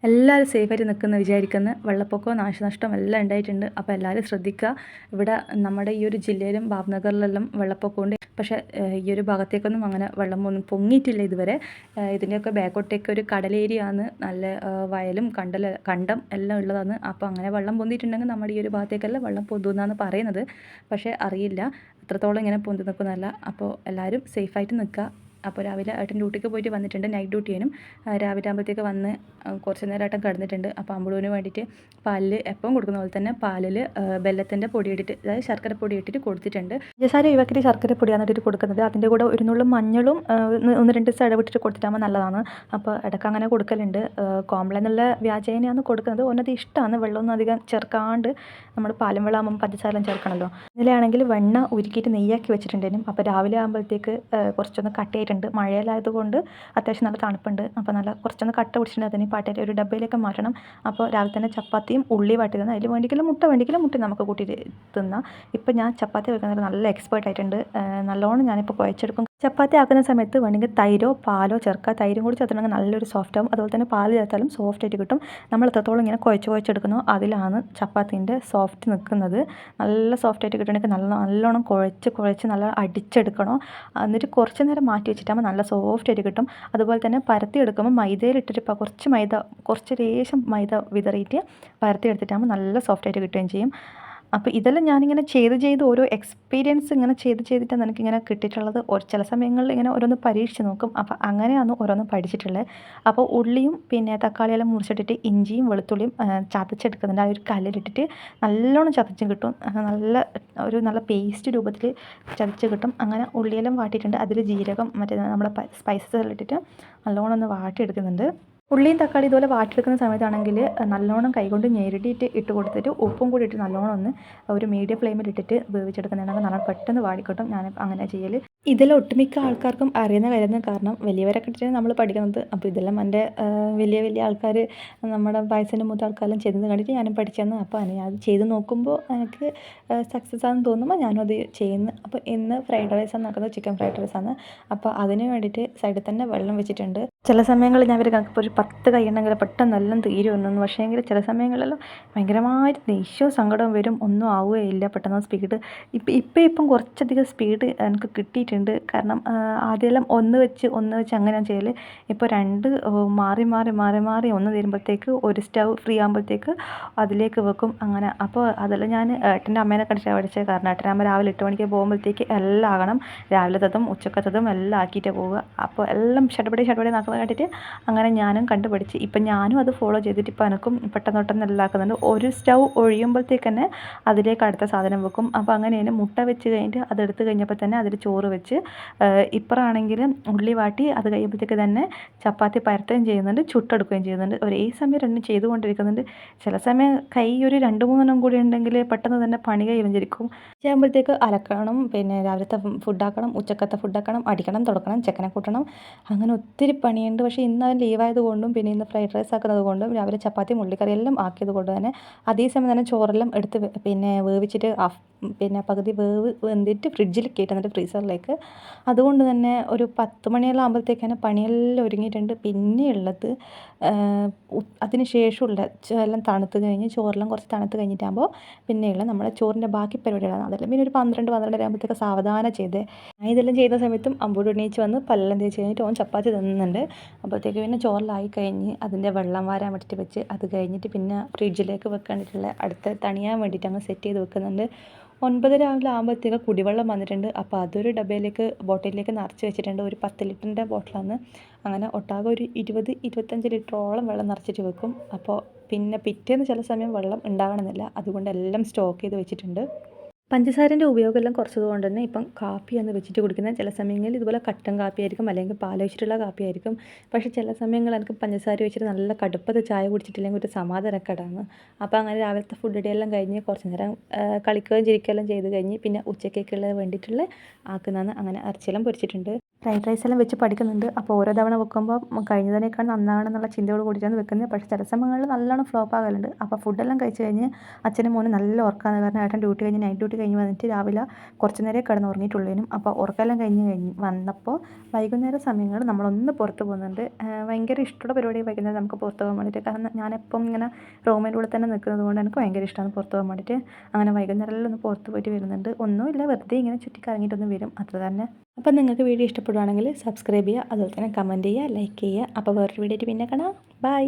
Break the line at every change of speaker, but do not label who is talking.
എല്ലാവരും സേഫായിട്ട് നിൽക്കുമെന്ന് വിചാരിക്കുന്നു. വെള്ളപ്പൊക്കവും നാശനഷ്ടവും എല്ലാം ഉണ്ടായിട്ടുണ്ട്. അപ്പോൾ എല്ലാവരും ശ്രദ്ധിക്കുക. ഇവിടെ നമ്മുടെ ഈ ഒരു ജില്ലയിലും ഭാവ്നഗറിലെല്ലാം വെള്ളപ്പൊക്കമുണ്ട്. പക്ഷേ ഈ ഒരു ഭാഗത്തേക്കൊന്നും അങ്ങനെ വെള്ളം ഒന്നും പൊങ്ങിയിട്ടില്ല ഇതുവരെ. ഇതിൻ്റെയൊക്കെ ബാക്കോട്ടേക്ക് ഒരു കടലേരിയാണ്, നല്ല വയലും കണ്ടം എല്ലാം ഉള്ളതാണ്. അപ്പോൾ അങ്ങനെ വെള്ളം പൊന്തിയിട്ടുണ്ടെങ്കിൽ നമ്മുടെ ഈ ഒരു ഭാഗത്തേക്കെല്ലാം വെള്ളം പൊന്തുമെന്നാണ് പറയുന്നത്. പക്ഷേ അറിയില്ല എത്രത്തോളം ഇങ്ങനെ പൊന്തി നിൽക്കുന്നതല്ല. അപ്പോൾ എല്ലാവരും സേഫായിട്ട് നിൽക്കുക. അപ്പോൾ രാവിലെ ഏട്ടൻ ഡ്യൂട്ടിക്ക് പോയിട്ട് വന്നിട്ടുണ്ട്, നൈറ്റ് ഡ്യൂട്ടിയേനും. രാവിലെ ആകുമ്പോഴത്തേക്ക് വന്ന് കുറച്ച് നേരം ഏട്ടൻ കിടന്നിട്ടുണ്ട്. അപ്പോൾ അമ്പളൂന് വേണ്ടിയിട്ട് പാലിൽ എപ്പം കൊടുക്കുന്ന പോലെ തന്നെ പാലിൽ വെല്ലത്തിൻ്റെ പൊടി ഇട്ടിട്ട്, അതായത് ശർക്കര പൊടി ഇട്ടിട്ട് കൊടുത്തിട്ടുണ്ട്. പഞ്ചസാര ഒഴിവാക്കിയിട്ട് ശർക്കര പൊടിയാണ് ഇട്ടിട്ട് കൊടുക്കുന്നത്. അതിൻ്റെ കൂടെ ഒരു നുള്ളും മഞ്ഞളും 1-2 ദിവസം ഇടവിട്ടിട്ട് കൊടുത്തിട്ടാകുമ്പോൾ നല്ലതാണ്. അപ്പോൾ ഇടയ്ക്ക് അങ്ങനെ കൊടുക്കലുണ്ട്. കോംപ്ലൻ എന്നുള്ള വ്യാജേനയാണ് കൊടുക്കുന്നത്. ഒന്നത് ഇഷ്ടമാണ് വെള്ളമൊന്നും അധികം ചേർക്കാണ്ട്. നമ്മൾ പാലും വെള്ളമാകുമ്പോൾ പഞ്ചസാര ചേർക്കണമല്ലോ. ഇതിലാണെങ്കിൽ വെണ്ണ ഉരുക്കിയിട്ട് നെയ്യാക്കി വെച്ചിട്ടുണ്ടായിരുന്നു. അപ്പോൾ രാവിലെ ആകുമ്പോഴത്തേക്ക് കുറച്ചൊന്ന് കട്ടയായിട്ടുണ്ട്. മഴയിലായതുകൊണ്ട് അത്യാവശ്യം നല്ല തണുപ്പുണ്ട്. അപ്പോൾ നല്ല കുറച്ചൊന്ന് കട്ട പിടിച്ചിട്ടുണ്ട്. അതിന് പാട്ടയിൽ ഒരു ഡബ്ബയിലേക്ക് മാറ്റണം. അപ്പോൾ രാവിലെ തന്നെ ചപ്പാത്തിയും ഉള്ളി വാട്ടി തന്നാൽ അതിൽ വേണ്ടിക്കലും മുട്ട നമുക്ക് കൂട്ടിയിട്ട് തിന്നാം. ഇപ്പം ഞാൻ ചപ്പാത്തി വെക്കുന്നത് നല്ല എക്സ്പേർട്ട് ആയിട്ടുണ്ട്. നല്ലോണം ഞാനിപ്പോൾ കുഴച്ചെടുക്കും. ചപ്പാത്തി ആക്കുന്ന സമയത്ത് വേണമെങ്കിൽ തൈരോ പാലോ ചേർക്കുക. തൈരും കൂടി ചേർത്തിട്ടുണ്ടെങ്കിൽ നല്ലൊരു സോഫ്റ്റ് ആവും. അതുപോലെ തന്നെ പാൽ ചേർത്താലും സോഫ്റ്റ് ആയിട്ട് കിട്ടും. നമ്മൾ എത്രത്തോളം ഇങ്ങനെ കുഴച്ചെടുക്കുന്നോ അതിലാണ് ചപ്പാത്തിൻ്റെ സോഫ്റ്റ് നിൽക്കുന്നത്. നല്ല സോഫ്റ്റ് ആയിട്ട് കിട്ടണമെങ്കിൽ നല്ലോണം കുഴച്ച് നല്ല അടിച്ചെടുക്കണം. എന്നിട്ട് കുറച്ച് നേരം മാറ്റി വെച്ചിട്ടാകുമ്പോൾ നല്ല സോഫ്റ്റ് ആയിട്ട് കിട്ടും. അതുപോലെ തന്നെ പരത്തി എടുക്കുമ്പോൾ മൈദയിലിട്ടിട്ട് കുറച്ച് ലേശം മൈദ വിതറിയിട്ട് പരത്തി എടുത്തിട്ടാകുമ്പോൾ നല്ല സോഫ്റ്റ് ആയിട്ട് കിട്ടുകയും ചെയ്യും. അപ്പോൾ ഇതെല്ലാം ഞാനിങ്ങനെ ചെയ്ത് ഓരോ എക്സ്പീരിയൻസ് ഇങ്ങനെ ചെയ്തിട്ടാണ് എനിക്കിങ്ങനെ കിട്ടിയിട്ടുള്ളത്. ചില സമയങ്ങളിൽ ഇങ്ങനെ ഓരോന്ന് പരീക്ഷിച്ച് നോക്കും. അപ്പോൾ അങ്ങനെയാണ് ഓരോന്ന് പഠിച്ചിട്ടുള്ളത്. അപ്പോൾ ഉള്ളിയും പിന്നെ തക്കാളിയെല്ലാം മുറിച്ചിട്ടിട്ട് ഇഞ്ചിയും വെളുത്തുള്ളിയും ചതച്ചെടുക്കുന്നുണ്ട്. ആ ഒരു കല്ലിലിട്ടിട്ട് നല്ലോണം ചതച്ചും കിട്ടും. നല്ല പേസ്റ്റ് രൂപത്തിൽ ചതച്ച് കിട്ടും. അങ്ങനെ ഉള്ളിയെല്ലാം വാട്ടിയിട്ടുണ്ട്. അതിൽ ജീരകം മറ്റേ നമ്മുടെ സ്പൈസസ് എല്ലാം ഇട്ടിട്ട് നല്ലോണം ഒന്ന് വാട്ടിയെടുക്കുന്നുണ്ട്. ഉള്ളിയും തക്കാളി ഇതുപോലെ വാട്ടിയെടുക്കുന്ന സമയത്താണെങ്കിൽ നല്ലോണം കൈകൊണ്ട് ഞെരടിയിട്ട് ഇട്ട് കൊടുത്തിട്ട് ഉപ്പും കൂടി ഇട്ട് നല്ലോണം ഒന്ന് ഒരു മീഡിയം ഫ്ലെയിമിൽ ഇട്ടിട്ട് വേവിച്ചെടുക്കുന്നതാണെങ്കിൽ നല്ല പെട്ടെന്ന് വാടിക്കിട്ടും. ഞാൻ അങ്ങനെ ചെയ്യൽ. ഇതെല്ലാം ഒട്ടുമിക്ക ആൾക്കാർക്കും അറിയുന്ന കാര്യമാണ്. കാരണം വലിയവരൊക്കെ ഇട്ടിട്ടാണ് നമ്മൾ പഠിക്കുന്നത്. അപ്പോൾ ഇതെല്ലാം എൻ്റെ വലിയ ആൾക്കാർ, നമ്മുടെ വയസ്സിൻ്റെ മൂത്ത ആൾക്കാരെല്ലാം ചെയ്തത് കണ്ടിട്ട് ഞാനും പഠിച്ചതെന്ന്. അപ്പോൾ അത് ചെയ്ത് നോക്കുമ്പോൾ എനിക്ക് സക്സസ് ആണെന്ന് തോന്നുമ്പോൾ ഞാനും അത് ചെയ്യുന്നു. അപ്പോൾ ഇന്ന് ഫ്രൈഡ് റൈസാണ് നടക്കുന്നത്, ചിക്കൻ ഫ്രൈഡ് റൈസാണ്. അപ്പോൾ അതിന് വേണ്ടിയിട്ട് സൈഡിൽ തന്നെ വെള്ളം വെച്ചിട്ടുണ്ട്. ചില സമയങ്ങളിൽ ഞാൻ ഒരു കണക്കിപ്പോൾ ഒരു 10 കൈയുണ്ടെങ്കിൽ പെട്ടെന്ന് എല്ലാം തീരുമെന്നു. പക്ഷേ എങ്കിൽ ചില സമയങ്ങളിലെല്ലാം ഭയങ്കരമായിട്ട് ദേഷ്യവും സങ്കടവും വരും. ഒന്നും ആവുകയില്ല പെട്ടെന്ന് സ്പീഡ്. ഇപ്പം കുറച്ചധികം സ്പീഡ് എനിക്ക് കിട്ടിയിട്ടുണ്ട്. കാരണം ആദ്യമെല്ലാം ഒന്ന് വെച്ച് അങ്ങനെയാണ് ചെയ്യൽ. ഇപ്പോൾ 2 മാറി ഒന്ന് തീരുമ്പോഴത്തേക്ക് ഒരു സ്റ്റൗ ഫ്രീ ആകുമ്പോഴത്തേക്ക് അതിലേക്ക് വെക്കും. അങ്ങനെ അപ്പോൾ അതെല്ലാം ഞാൻ ഏട്ടൻ്റെ അമ്മേനെ കണ്ടിട്ടാണ് പഠിച്ചത്. കാരണം ഏട്ടനമ്മ രാവിലെ 8 മണിക്ക് പോകുമ്പോഴത്തേക്ക് എല്ലാം ആകണം. രാവിലത്തതും ഉച്ചക്കത്തതും എല്ലാം ആക്കിയിട്ടേ പോവുക. അപ്പോൾ എല്ലാം ഷടപടി നടക്കുന്നത് കണ്ടിട്ട് അങ്ങനെ ഞാനും കണ്ടുപഠിച്ച്. ഇപ്പം ഞാനും അത് ഫോളോ ചെയ്തിട്ട് ഇപ്പം എനിക്കും പെട്ടെന്ന് എല്ലാം ആക്കുന്നുണ്ട്. ഒരു സ്റ്റൗ ഒഴിയുമ്പോഴത്തേക്ക് തന്നെ അതിലേക്ക് അടുത്ത സാധനം വെക്കും. അപ്പോൾ അങ്ങനെ മുട്ട വെച്ച് കഴിഞ്ഞിട്ട് അതെടുത്ത് കഴിഞ്ഞപ്പോൾ തന്നെ അതിൽ ചോറ് വെച്ച് ഇപ്പറാണെങ്കിൽ ഉള്ളി വാട്ടി അത് കഴിയുമ്പോഴത്തേക്ക് തന്നെ ചപ്പാത്തി പരത്തുകയും ചെയ്യുന്നുണ്ട്, ചുട്ടെടുക്കുകയും ചെയ്യുന്നുണ്ട്. ഒരേ സമയം രണ്ടും ചെയ്തുകൊണ്ടിരിക്കുന്നുണ്ട്. ചില സമയം കൈ ഒരു 2-3 കൂടി ഉണ്ടെങ്കിൽ പെട്ടെന്ന് തന്നെ പണി കഴിയുമ്പോഴേക്കും ചെയ്യുമ്പോഴത്തേക്ക് അലക്കണം, പിന്നെ രാവിലത്തെ ഫുഡാക്കണം, ഉച്ചക്കത്തെ ഫുഡാക്കണം, അടിക്കണം, തുടക്കണം, ചെക്കനെ കൂട്ടണം, അങ്ങനെ ഒത്തിരി പണിയുണ്ട്. പക്ഷേ ഇന്ന് അവൻ ലീവായത് കൊണ്ടും പിന്നെ ഇന്ന് ഫ്രൈഡ് റൈസ് ആക്കുന്നത് കൊണ്ടും രാവിലെ ചപ്പാത്തിയും ഉള്ളിക്കറി എല്ലാം ആക്കിയത് കൊണ്ട് തന്നെ അതേസമയം തന്നെ ചോറെല്ലാം എടുത്ത് പിന്നെ വേവിച്ചിട്ട് പിന്നെ പകുതി വേവ് വെന്തിട്ട് ഫ്രിഡ്ജിൽ കയറ്റുന്നുണ്ട്, ഫ്രീസറിലേക്ക്. അതുകൊണ്ട് തന്നെ ഒരു 10 മണിയെല്ലാം ആകുമ്പോഴത്തേക്കാണ് പണിയെല്ലാം ഒരുങ്ങിയിട്ടുണ്ട്. പിന്നെയുള്ളത് അതിന് ശേഷമുള്ള എല്ലാം തണുത്ത് കഴിഞ്ഞ് ചോറെല്ലാം കുറച്ച് തണുത്ത് കഴിഞ്ഞിട്ടാകുമ്പോൾ പിന്നെയുള്ള നമ്മുടെ ചോറിൻ്റെ ബാക്കി പരിപാടികളാണ്. അതെല്ലാം പിന്നെ ഒരു 12 ആകുമ്പോഴത്തേക്ക് സാവധാനം ചെയ്തേ. ഞാൻ ഇതെല്ലാം ചെയ്യുന്ന സമയത്തും അമ്പൂട് എണീച്ച് വന്ന് പല്ലെല്ലാം തേച്ച് കഴിഞ്ഞിട്ട് ഓൻ ചപ്പാത്തി തിന്നുന്നുണ്ട്. അപ്പോഴത്തേക്ക് പിന്നെ ചോറിലായി കഴിഞ്ഞ് അതിൻ്റെ വെള്ളം വാരാൻ വേണ്ടിയിട്ട് വെച്ച് അത് കഴിഞ്ഞിട്ട് പിന്നെ ഫ്രിഡ്ജിലേക്ക് വെക്കാൻ വേണ്ടിയിട്ടുള്ള അടുത്ത തണിയാൻ വേണ്ടിയിട്ട് അങ്ങ് സെറ്റ് ചെയ്ത് വെക്കുന്നുണ്ട്. 9 രാവിലെ ആകുമ്പോഴത്തേക്ക് കുടിവെള്ളം വന്നിട്ടുണ്ട്. അപ്പോൾ അതൊരു ബോട്ടിലേക്ക് നിറച്ച് വെച്ചിട്ടുണ്ട്. ഒരു 10 ലിറ്ററിൻ്റെ ബോട്ടിലാണ്. അങ്ങനെ ഒട്ടാകെ ഒരു 20-25 ലിറ്ററോളം വെള്ളം നിറച്ചിട്ട് വെക്കും. അപ്പോൾ പിന്നെ പിറ്റേന്ന് ചില സമയം വെള്ളം ഉണ്ടാകണമെന്നില്ല. അതുകൊണ്ട് എല്ലാം സ്റ്റോക്ക് ചെയ്ത് വെച്ചിട്ടുണ്ട്. പഞ്ചസാരൻ്റെ ഉപയോഗമെല്ലാം കുറച്ചതുകൊണ്ട് തന്നെ ഇപ്പം കാപ്പിയാണ് വെച്ചിട്ട് കുടിക്കുന്നത്. ചില സമയങ്ങളിൽ ഇതുപോലെ കട്ടൻ കാപ്പിയായിരിക്കും, അല്ലെങ്കിൽ പാൽ ഒഴിച്ചിട്ടുള്ള കാപ്പിയായിരിക്കും. പക്ഷേ ചില സമയങ്ങളിൽ എനിക്ക് പഞ്ചസാര വെച്ചിട്ട് നല്ല കടുപ്പത്ത് ചായ കുടിച്ചിട്ടില്ലെങ്കിൽ ഒരു സമാധാനക്കേടാണ്. അപ്പോൾ അങ്ങനെ രാവിലത്തെ ഫുഡ് എല്ലാം കഴിഞ്ഞ് കുറച്ച് നേരം കളിക്കുകയും ചിരിക്കുകയെല്ലാം ചെയ്ത് കഴിഞ്ഞ് പിന്നെ ഉച്ചക്കേക്കുള്ള വേണ്ടിയിട്ടുള്ള ആക്കുന്നതാണ്. അങ്ങനെ ഇറച്ചിയെല്ലാം പൊരിച്ചിട്ടുണ്ട്. ഫ്രൈഡ് റൈസ് എല്ലാം വെച്ച് പഠിക്കുന്നുണ്ട്. അപ്പോൾ ഓരോ തവണ വെക്കുമ്പോൾ കഴിഞ്ഞതിനേക്കാൾ നന്നാവണമെന്നുള്ള ചിന്തയോട് കൂടിയിട്ടാണ് വെക്കുന്നത്. പക്ഷേ ചില സമയങ്ങളിൽ നല്ലോണം ഫ്ലോപ്പ് ആകലുണ്ട്. അപ്പോൾ ഫുഡെല്ലാം കഴിച്ച് കഴിഞ്ഞ് അച്ഛനും മോനും നല്ല ഉറക്കമാണ്. കാരണം ഏട്ടൻ ഡ്യൂട്ടി കഴിഞ്ഞ് നൈറ്റ് ഡ്യൂട്ടി കഴിഞ്ഞ് വന്നിട്ട് രാവിലെ കുറച്ച് നേരം കിടന്ന് ഉറങ്ങിയിട്ടുള്ളതിനും. അപ്പോൾ ഉറക്കമെല്ലാം കഴിഞ്ഞ് വന്നപ്പോൾ വൈകുന്നേര സമയങ്ങളിൽ നമ്മളൊന്ന് പുറത്ത് പോകുന്നുണ്ട്. ഭയങ്കര ഇഷ്ടമുള്ള പരിപാടി വൈകുന്നേരം നമുക്ക് പുറത്ത് പോകാൻ വേണ്ടിയിട്ട്. കാരണം ഞാനെപ്പം ഇങ്ങനെ റൂമിൻ്റെ ഉള്ളിൽ തന്നെ നിൽക്കുന്നത് കൊണ്ട് എനിക്ക് ഭയങ്കര ഇഷ്ടമാണ് പുറത്ത് പോകാൻ വേണ്ടിയിട്ട്. അങ്ങനെ വൈകുന്നേരമെല്ലാം ഒന്ന് പുറത്ത് പോയിട്ട് വരുന്നുണ്ട്. ഒന്നുമില്ല, വെറുതെ ഇങ്ങനെ ചുറ്റിക്കറങ്ങിയിട്ടൊന്ന് വരും, അത്ര തന്നെ. അപ്പോൾ നിങ്ങൾക്ക് വീഡിയോ ഇഷ്ടപ്പെടുവാണെങ്കിൽ സബ്സ്ക്രൈബ് ചെയ്യുക, അതുപോലെ തന്നെ കമൻറ്റ് ചെയ്യുക, ലൈക്ക് ചെയ്യുക. അപ്പോൾ വേറൊരു വീഡിയോ ആയിട്ട് പിന്നെ കാണാം. ബൈ.